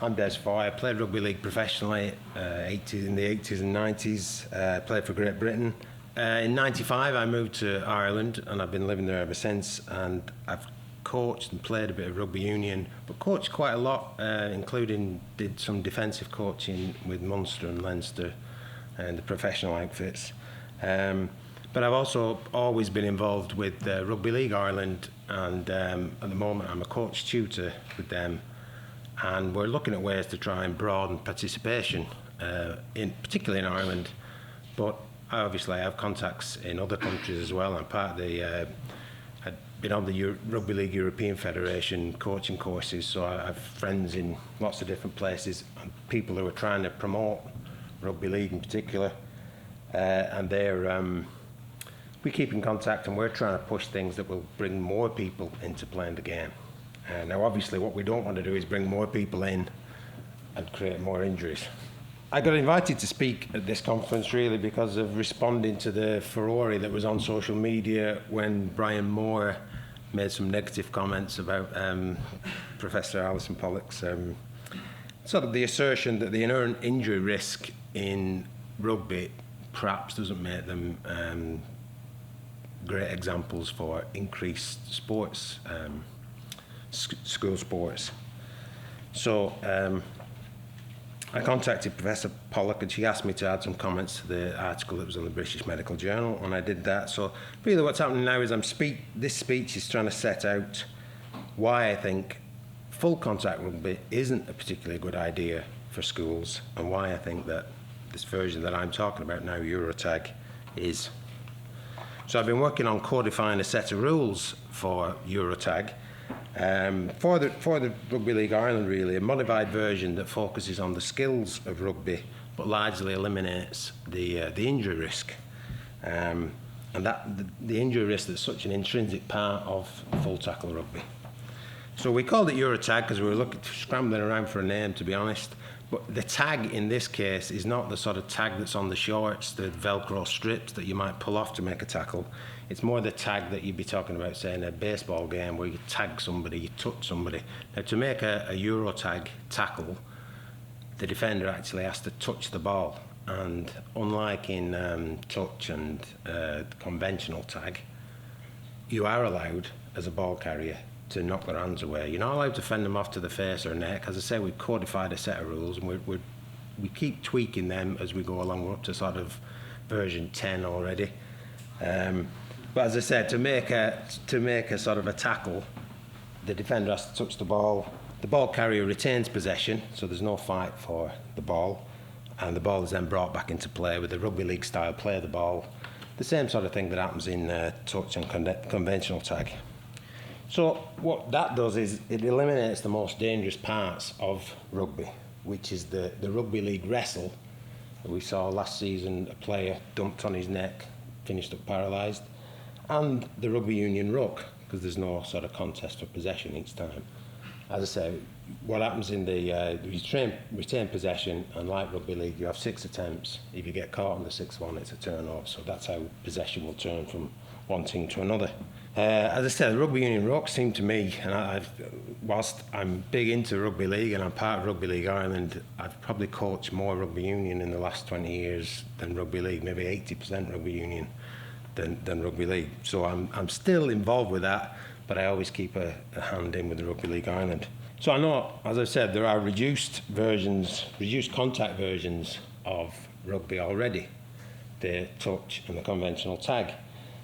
I'm Des Foy. I played rugby league professionally in the 80s and 90s. Played for Great Britain. In 95 I moved to Ireland and I've been living there ever since, and I've coached and played a bit of rugby union, but coached quite a lot, including did some defensive coaching with Munster and Leinster and the professional outfits. But I've also always been involved with Rugby League Ireland, and at the moment I'm a coach tutor with them, and we're looking at ways to try and broaden participation, particularly in Ireland, but I obviously have contacts in other countries as well. I'm part of the I've been on the Rugby League European Federation coaching courses, so I have friends in lots of different places and people who are trying to promote rugby league in particular, and we keep in contact, and we're trying to push things that will bring more people into playing the game. Now obviously what we don't want to do is bring more people in and create more injuries. I got invited to speak at this conference really because of responding to the furore that was on social media when Brian Moore made some negative comments about Professor Alison Pollock's sort of the assertion that the inherent injury risk in rugby perhaps doesn't make them great examples for increased sports, school sports. So I contacted Professor Pollock and she asked me to add some comments to the article that was in the British Medical Journal, and I did that. So really what's happening now is this speech is trying to set out why I think full contact rugby isn't a particularly good idea for schools, and why I think that this version that I'm talking about now, EuroTag, is. So I've been working on codifying a set of rules for EuroTag, for the Rugby League Ireland really, a modified version that focuses on the skills of rugby but largely eliminates the injury risk, and that the injury risk that's such an intrinsic part of full tackle rugby. So we called it EuroTag because we were scrambling around for a name, to be honest, but the tag in this case is not the sort of tag that's on the shorts, the Velcro strips that you might pull off to make a tackle. It's more the tag that you'd be talking about, say, in a baseball game where you tag somebody, you touch somebody. Now, to make a EuroTag tackle, the defender actually has to touch the ball. And unlike in touch and conventional tag, you are allowed, as a ball carrier, to knock their hands away. You're not allowed to fend them off to the face or neck. As I say, we've codified a set of rules, and we keep tweaking them as we go along. We're up to sort of version 10 already. But as I said, to make a sort of a tackle, the defender has to touch the ball. The ball carrier retains possession, so there's no fight for the ball, and the ball is then brought back into play with the rugby league style play of the ball. The same sort of thing that happens in touch and conventional tag. So what that does is it eliminates the most dangerous parts of rugby, which is the rugby league wrestle. We saw last season a player dumped on his neck, finished up paralysed, and the rugby union ruck, because there's no sort of contest for possession each time. As I say, what happens in the retain possession, and like rugby league, you have 6 attempts. If you get caught on the 6th one, it's a turn-off. So that's how possession will turn from one team to another. As I said, the rugby union ruck seemed to me, and whilst I'm big into rugby league and I'm part of Rugby League Ireland, I've probably coached more rugby union in the last 20 years than rugby league, maybe 80% rugby union than rugby league. So I'm still involved with that, but I always keep a hand in with the Rugby League Ireland. So I know, as I said, there are reduced contact versions of rugby already, the touch and the conventional tag,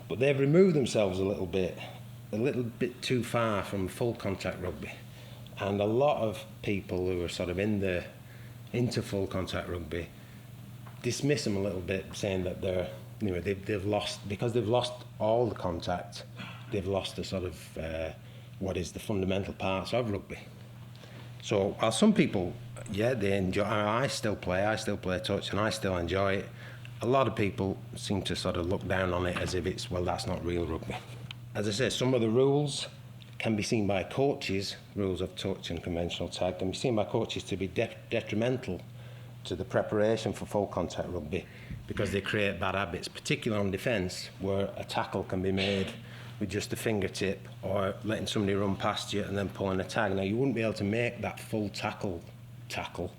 but they've removed themselves a little bit too far from full contact rugby, and a lot of people who are sort of into full contact rugby dismiss them a little bit, saying that they've lost all the contact. They've lost the sort of what is the fundamental parts of rugby. So while some people, they enjoy, I still play touch and I still enjoy it, a lot of people seem to sort of look down on it as if that's not real rugby. As I say, some of the rules can be seen by coaches, rules of touch and conventional tag, can be seen by coaches to be detrimental to the preparation for full contact rugby, because they create bad habits, particularly on defence, where a tackle can be made with just a fingertip, or letting somebody run past you and then pulling a tag. Now, you wouldn't be able to make that full tackle tackle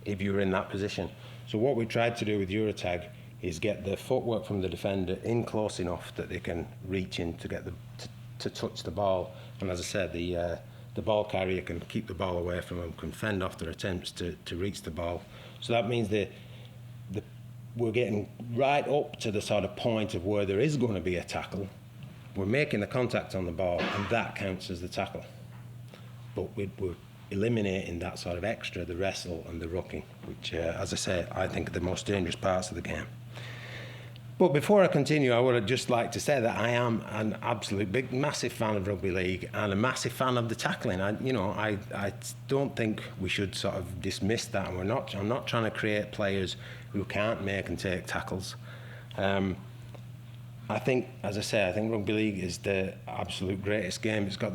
if you were in that position. So what we tried to do with EuroTag is get the footwork from the defender in close enough that they can reach in to get to touch the ball. And as I said, the ball carrier can keep the ball away from them, can fend off their attempts to reach the ball. So that means we're getting right up to the sort of point of where there is going to be a tackle. We're making the contact on the ball, and that counts as the tackle. But we're eliminating that sort of extra, the wrestle and the rucking, which, as I say, I think are the most dangerous parts of the game. But before I continue, I would just like to say that I am an absolute big, massive fan of rugby league and a massive fan of the tackling. I don't think we should sort of dismiss that. I'm not trying to create players who can't make and take tackles. I think, as I say, I think rugby league is the absolute greatest game. It's got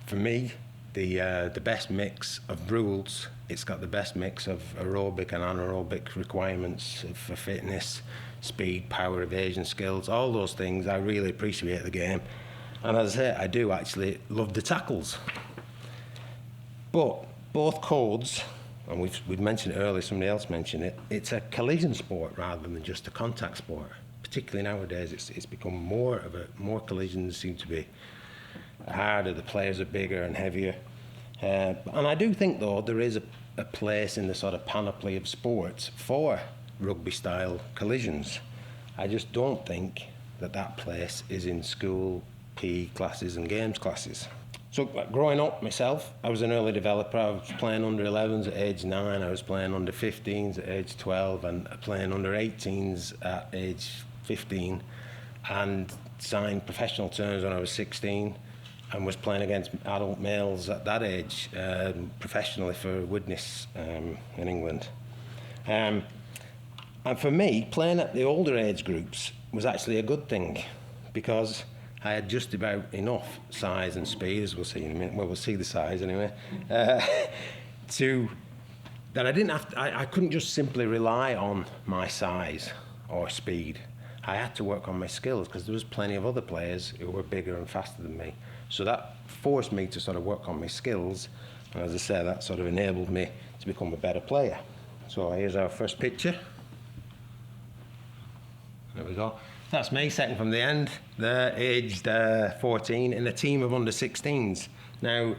for me, the best mix of rules. It's got the best mix of aerobic and anaerobic requirements for fitness, speed, power, evasion skills, all those things. I really appreciate the game. And as I say, I do actually love the tackles. But both codes, and we've mentioned it earlier, somebody else mentioned it, it's a collision sport rather than just a contact sport. Particularly nowadays, it's become more collisions seem to be harder, the players are bigger and heavier. And I do think, though, there is a place in the sort of panoply of sports for rugby-style collisions. I just don't think that place is in school PE classes and games classes. So growing up myself, I was an early developer. I was playing under 11s at age 9, I was playing under 15s at age 12, and playing under 18s at age 15, and signed professional terms when I was 16, and was playing against adult males at that age professionally for Widnes in England. And for me, playing at the older age groups was actually a good thing, because I had just about enough size and speed, as we'll see in a minute. Well, we'll see the size anyway. That I didn't have to, I couldn't just simply rely on my size or speed. I had to work on my skills, because there was plenty of other players who were bigger and faster than me. So that forced me to sort of work on my skills. And as I say, that sort of enabled me to become a better player. So here's our first picture. There we go. That's me, second from the end. They're aged 14 in a team of under 16s. Now,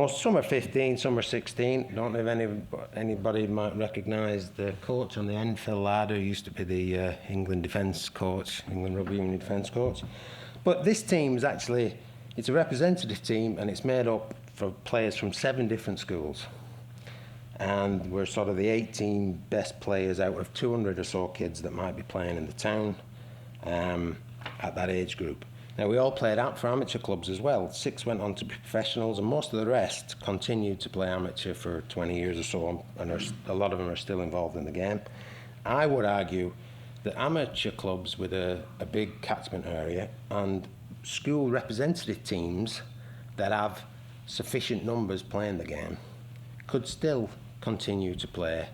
some are 15, some are 16. Don't know if anybody might recognise the coach on the end, Phil Ladd, who used to be the England defence coach, England Rugby Union defence coach. But this team is actually, it's a representative team, and it's made up for players from 7 different schools. And we're sort of the 18 best players out of 200 or so kids that might be playing in the town at that age group. Now, we all played out for amateur clubs as well. 6 went on to be professionals, and most of the rest continued to play amateur for 20 years or so, and a lot of them are still involved in the game. I would argue that amateur clubs with a big catchment area and school representative teams that have sufficient numbers playing the game could still continue to play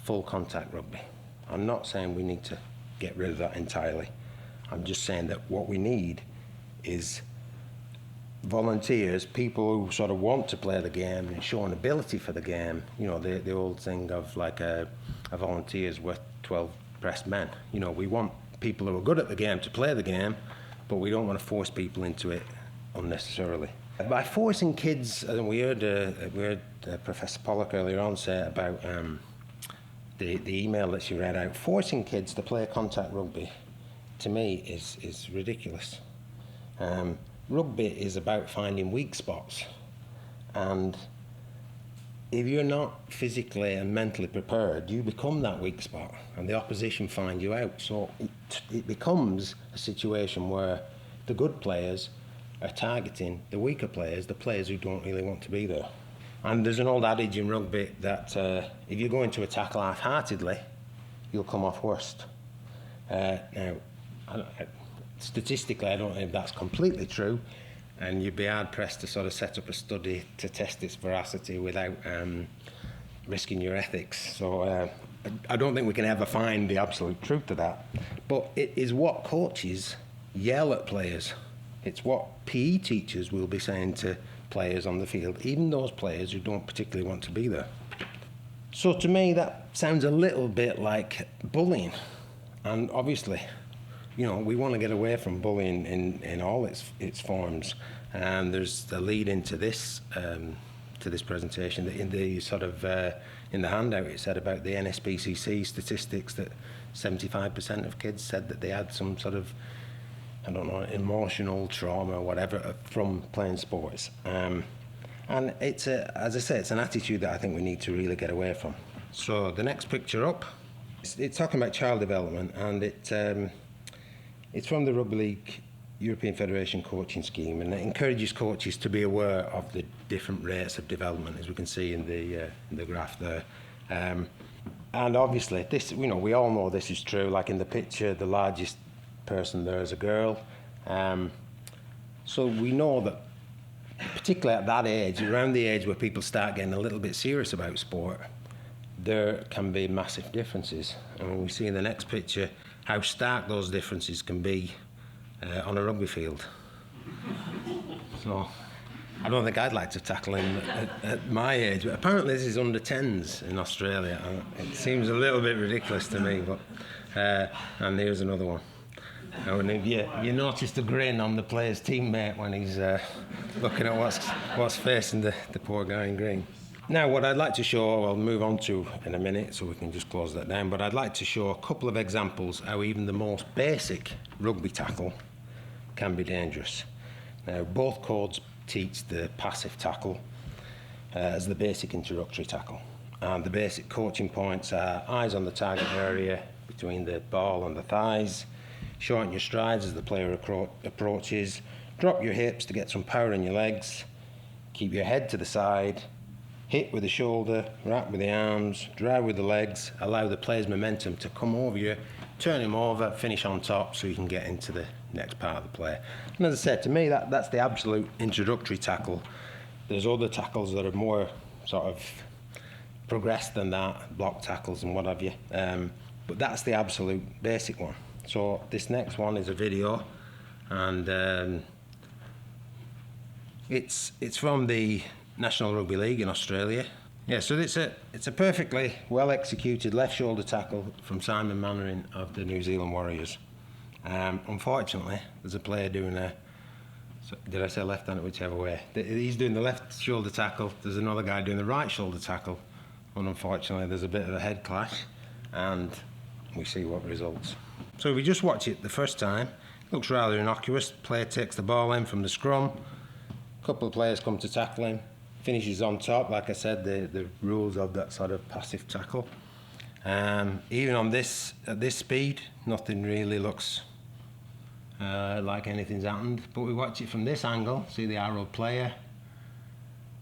full contact rugby. I'm not saying we need to get rid of that entirely. I'm just saying that what we need is volunteers, people who sort of want to play the game and show an ability for the game. You know, the old thing of like a volunteer is worth 12 pressed men. You know, we want people who are good at the game to play the game, but we don't want to force people into it unnecessarily. By forcing kids, and we heard Professor Pollock earlier on say about the email that she read out, forcing kids to play contact rugby, to me, is ridiculous. Rugby is about finding weak spots, and if you're not physically and mentally prepared, you become that weak spot, and the opposition find you out. So it becomes a situation where the good players are targeting the weaker players, the players who don't really want to be there. And there's an old adage in rugby that if you go into a tackle half-heartedly, you'll come off worst. Now, statistically, I don't know if that's completely true, and you'd be hard-pressed to sort of set up a study to test its veracity without risking your ethics. So I don't think we can ever find the absolute truth to that. But it is what coaches yell at players. It's what PE teachers will be saying to players on the field, even those players who don't particularly want to be there. So to me, that sounds a little bit like bullying. And obviously, you know, we want to get away from bullying in all its forms. And there's the lead into this presentation. In the sort of in the handout, it said about the NSPCC statistics that 75% of kids said that they had some sort of, I don't know, emotional trauma or whatever from playing sports. And it's as I say, it's an attitude that I think we need to really get away from. So the next picture up, it's talking about child development, and it's from the Rugby League European Federation coaching scheme, and it encourages coaches to be aware of the different rates of development, as we can see in the graph there. And obviously, this, you know, we all know this is true. Like in the picture, the largest person there is a girl. So we know that, particularly at that age, around the age where people start getting a little bit serious about sport, there can be massive differences. And we see in the next picture how stark those differences can be on a rugby field. So I don't think I'd like to tackle him at my age, but apparently this is under 10s in Australia. It seems a little bit ridiculous to me, but and here's another one. And you notice the grin on the player's teammate when he's looking at what's facing the poor guy in green. Now, what I'd like to show, I'll move on to in a minute, so we can just close that down, but I'd like to show a couple of examples how even the most basic rugby tackle can be dangerous. Now, both codes teach the passive tackle as the basic introductory tackle. And the basic coaching points are eyes on the target area between the ball and the thighs, shorten your strides as the player approaches, drop your hips to get some power in your legs, keep your head to the side, hit with the shoulder, wrap with the arms, drive with the legs, allow the player's momentum to come over you, turn him over, finish on top so you can get into the next part of the play. And as I said, to me, that's the absolute introductory tackle. There's other tackles that are more sort of progressed than that, block tackles and what have you. But that's the absolute basic one. So this next one is a video, and it's from the National Rugby League in Australia. Yeah, so it's a perfectly well executed left shoulder tackle from Simon Mannering of the New Zealand Warriors. Unfortunately, there's a player doing did I say left-handed, whichever way? He's doing the left shoulder tackle. There's another guy doing the right shoulder tackle, and unfortunately, there's a bit of a head clash, and we see what results. So if we just watch it the first time, it looks rather innocuous. Player takes the ball in from the scrum. A couple of players come to tackle him. Finishes on top, like I said, the rules of that sort of passive tackle. Even on at this speed, nothing really looks like anything's happened. But we watch it from this angle, see the arrow player.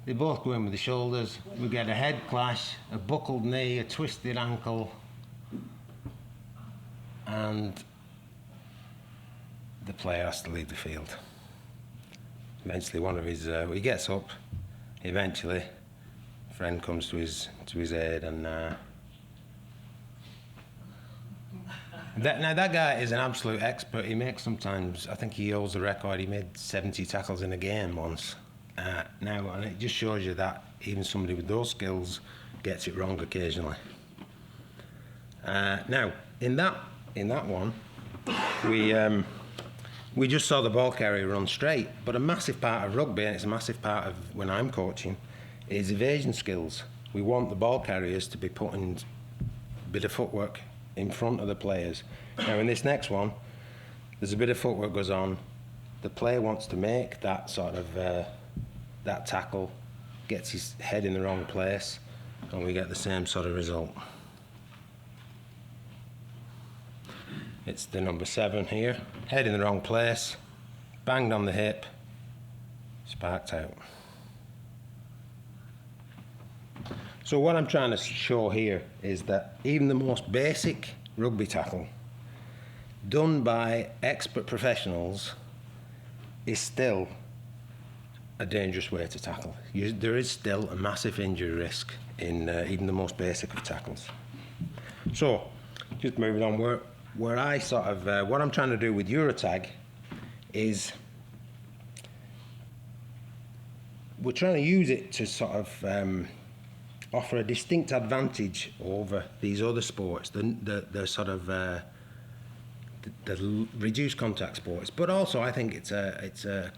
They both go in with the shoulders. We get a head clash, a buckled knee, a twisted ankle, and the player has to leave the field. Eventually, one of his he gets up. Eventually, a friend comes to his aid, and now that guy is an absolute expert. He makes sometimes, I think he holds the record. He made 70 tackles in a game once. Now, and it just shows you that even somebody with those skills gets it wrong occasionally. Now, in that one, we just saw the ball carrier run straight, but a massive part of rugby, and it's a massive part of when I'm coaching, is evasion skills. We want the ball carriers to be putting a bit of footwork in front of the players. Now in this next one, there's a bit of footwork goes on. The player wants to make that sort of that tackle, gets his head in the wrong place, and we get the same sort of result. It's the number 7 here. Head in the wrong place, banged on the hip, sparked out. So what I'm trying to show here is that even the most basic rugby tackle done by expert professionals is still a dangerous way to tackle. There is still a massive injury risk in even the most basic of tackles. So, just moving on, where I sort of, what I'm trying to do with EuroTag is we're trying to use it to sort of offer a distinct advantage over these other sports, the sort of the reduced contact sports, but also I think it's a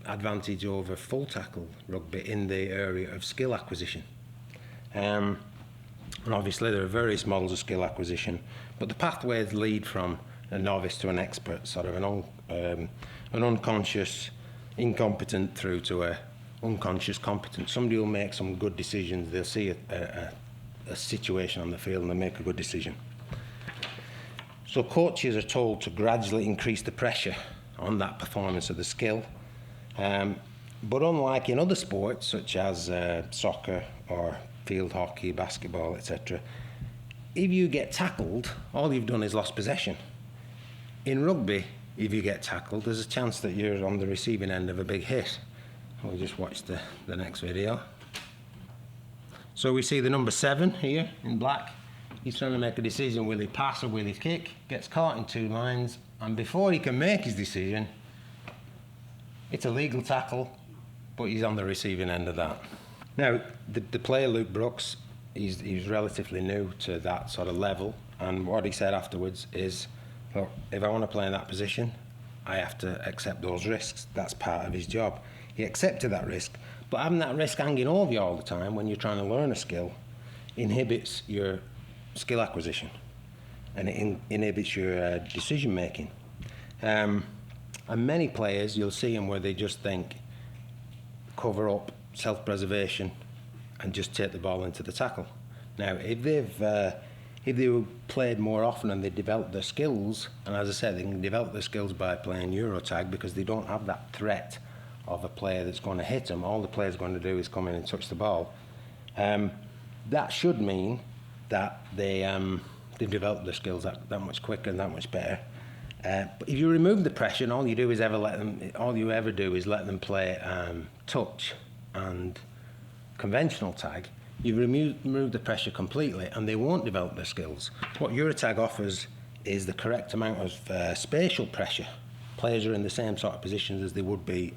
advantage over full tackle rugby in the area of skill acquisition. And obviously there are various models of skill acquisition, but the pathways lead from a novice to an expert, sort of an unconscious incompetent through to a unconscious competent. Somebody will make some good decisions. They'll see a situation on the field and they'll make a good decision. So coaches are told to gradually increase the pressure on that performance of the skill. But unlike in other sports such as soccer or field hockey, basketball, etc., if you get tackled, all you've done is lost possession. In rugby, if you get tackled, there's a chance that you're on the receiving end of a big hit. We'll just watch the next video. So we see the number 7 here in black. He's trying to make a decision, will he pass or will he kick? Gets caught in 2 lines, and before he can make his decision, it's a legal tackle, but he's on the receiving end of that. Now, the player Luke Brooks, he's relatively new to that sort of level, and what he said afterwards is, look, if I want to play in that position, I have to accept those risks. That's part of his job. He accepted that risk, but having that risk hanging over you all the time when you're trying to learn a skill inhibits your skill acquisition, and it inhibits your decision making. And many players, you'll see them where they just think cover up, self-preservation, and just take the ball into the tackle. Now, if they played more often and they developed their skills, and as I said, they can develop their skills by playing EuroTag because they don't have that threat of a player that's going to hit them. All the player's going to do is come in and touch the ball. That should mean that they've developed their skills that much quicker and that much better. But if you remove the pressure and all you ever do is let them play touch and conventional tag, you remove the pressure completely and they won't develop their skills. What EuroTag offers is the correct amount of spatial pressure. Players are in the same sort of positions as they would be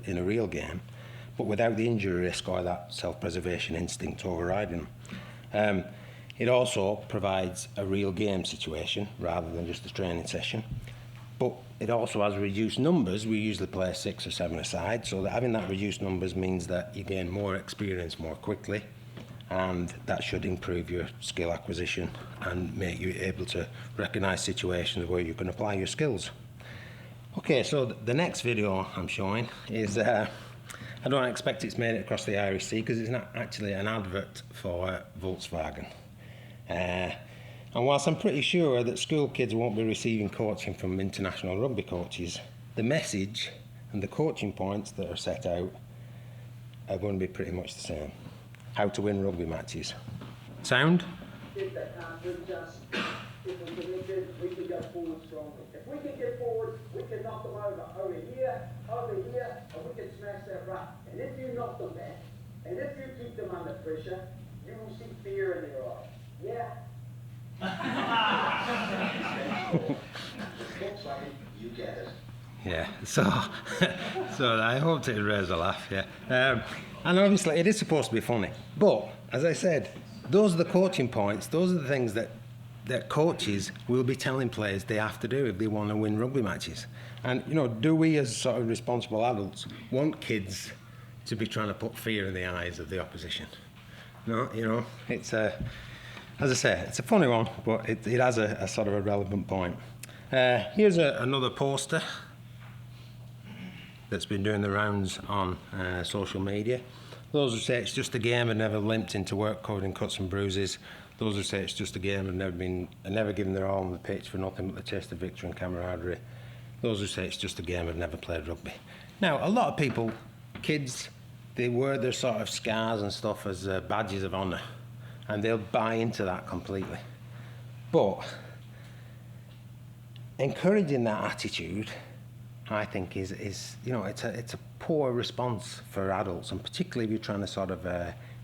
in a real game, but without the injury risk or that self-preservation instinct overriding them. It also provides a real game situation rather than just a training session. But it also has reduced numbers. We usually play 6 or 7 aside, so that having that reduced numbers means that you gain more experience more quickly, and that should improve your skill acquisition and make you able to recognise situations where you can apply your skills. Okay, so the next video I'm showing is, I don't expect it's made it across the Irish Sea because it's not actually an advert for Volkswagen. And whilst I'm pretty sure that school kids won't be receiving coaching from international rugby coaches, the message and the coaching points that are set out are going to be pretty much the same. How to win rugby matches. Sound? If that can't reach us, if we can reach it, we can go forward strongly. If we can get forward, we can knock them over here, and we can smash that ruck. And if you knock them back, and if you keep them under pressure, you will see fear in their eyes. Yeah. You get it. Yeah, so I hoped it'd raise a laugh, yeah. And obviously it is supposed to be funny, but as I said, those are the coaching points, those are the things that coaches will be telling players they have to do if they want to win rugby matches. And, you know, do we as sort of responsible adults want kids to be trying to put fear in the eyes of the opposition? No, you know, it's as I say, it's a funny one, but it has a sort of a relevant point. Here's another poster that's been doing the rounds on social media. Those who say it's just a game and never limped into work coding cuts and bruises. Those who say it's just a game and never given their all on the pitch for nothing but the taste of victory and camaraderie. Those who say it's just a game and never played rugby. Now, a lot of people, kids, they wear their sort of scars and stuff as badges of honour, and they'll buy into that completely. But encouraging that attitude, I think, is you know, it's a poor response for adults, and particularly if you're trying to sort of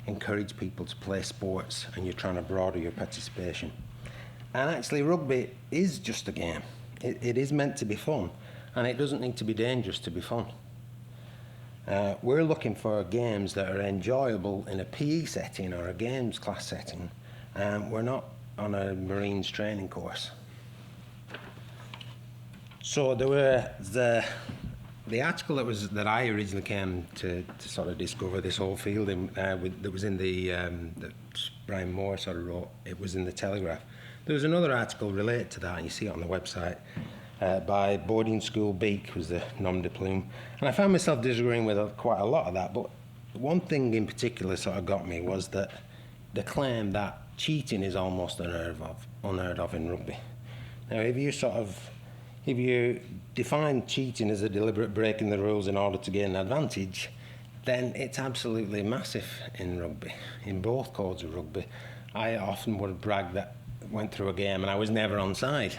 encourage people to play sports and you're trying to broaden your participation. And actually, rugby is just a game. It is meant to be fun, and it doesn't need to be dangerous to be fun. We're looking for games that are enjoyable in a PE setting or a games class setting. We're not on a Marines training course. So there were the article that I originally came to sort of discover this whole field in, that was in that Brian Moore sort of wrote. It was in the Telegraph. There was another article related to that, and you see it on the website, by Boarding School Beak, was the nom de plume. And I found myself disagreeing with quite a lot of that, but one thing in particular sort of got me was that the claim that cheating is almost unheard of in rugby. Now, if you define cheating as a deliberate breaking the rules in order to gain an advantage, then it's absolutely massive in rugby, in both codes of rugby. I often would brag that I went through a game and I was never onside.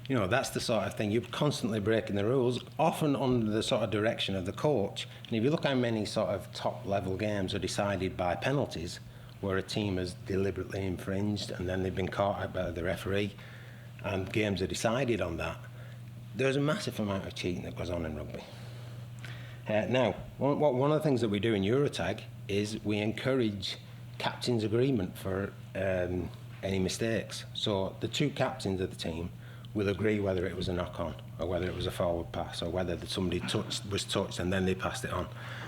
You know, that's the sort of thing. You're constantly breaking the rules, often under the sort of direction of the coach. And if you look how many sort of top-level games are decided by penalties, where a team has deliberately infringed and then they've been caught out by the referee, and games are decided on that, there's a massive amount of cheating that goes on in rugby. Now, one of the things that we do in EuroTag is we encourage captain's agreement for any mistakes. So the two captains of the team will agree whether it was a knock-on or whether it was a forward pass or whether somebody was touched and then they passed it on.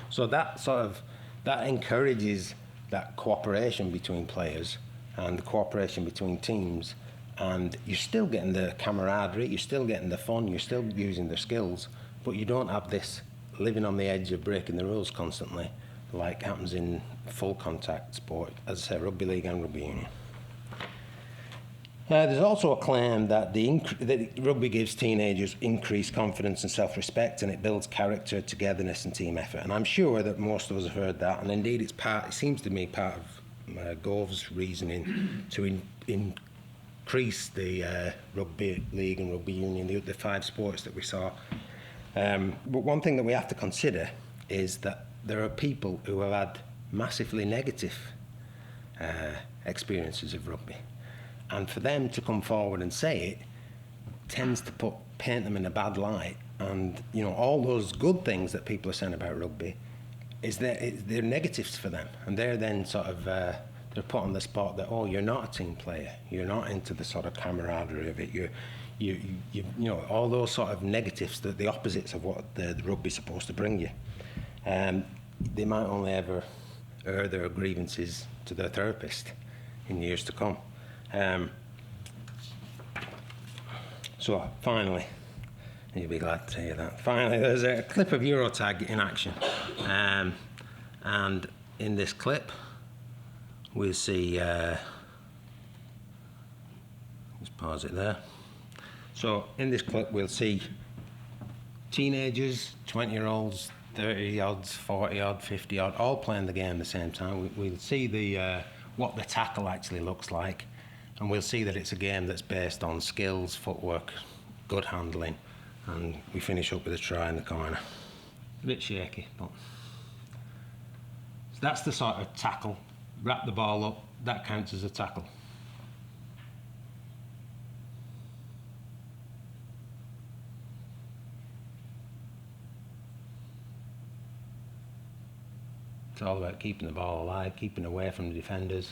So that encourages that cooperation between players and the cooperation between teams, and you're still getting the camaraderie, you're still getting the fun, you're still using the skills, but you don't have this living on the edge of breaking the rules constantly like happens in full contact sport, as I say, rugby league and rugby union. There's also a claim that that rugby gives teenagers increased confidence and self-respect, and it builds character, togetherness and team effort. And I'm sure that most of us have heard that, and indeed it seems to me part of Gove's reasoning to increase the rugby league and rugby union, the five sports that we saw. But one thing that we have to consider is that there are people who have had massively negative experiences of rugby. And for them to come forward and say it tends to paint them in a bad light. And, you know, all those good things that people are saying about rugby, they're negatives for them. And they're then sort of, they're put on the spot that, oh, you're not a team player. You're not into the sort of camaraderie of it. You know, all those sort of negatives, the opposites of what the rugby's supposed to bring you. They might only ever air their grievances to their therapist in years to come. So finally, you'll be glad to hear that. Finally, there's a clip of EuroTag in action, and in this clip, we'll see. Let's pause it there. So in this clip, we'll see teenagers, 20-year-olds, 30-odds, 40-odd, 50-odd, all playing the game at the same time. We'll see what the tackle actually looks like. And we'll see that it's a game that's based on skills, footwork, good handling, and we finish up with a try in the corner. A bit shaky, but... So that's the sort of tackle. Wrap the ball up, that counts as a tackle. It's all about keeping the ball alive, keeping away from the defenders.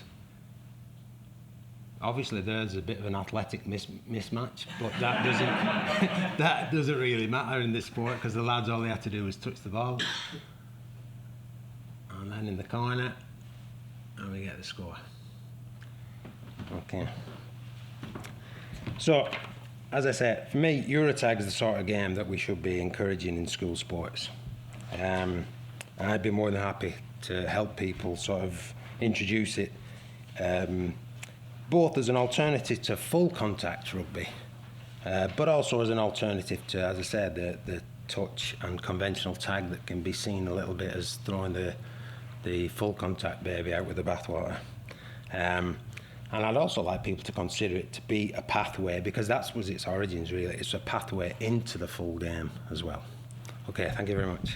Obviously, there's a bit of an athletic mismatch, but that doesn't that doesn't really matter in this sport because the lads, all they had to do was touch the ball, and then in the corner, and we get the score. Okay. So, as I said, for me, EuroTag is the sort of game that we should be encouraging in school sports. I'd be more than happy to help people sort of introduce it. Both as an alternative to full contact rugby, but also as an alternative to, as I said, the touch and conventional tag that can be seen a little bit as throwing the full contact baby out with the bathwater. And I'd also like people to consider it to be a pathway, because that was its origins really. It's a pathway into the full game as well. Okay, thank you very much.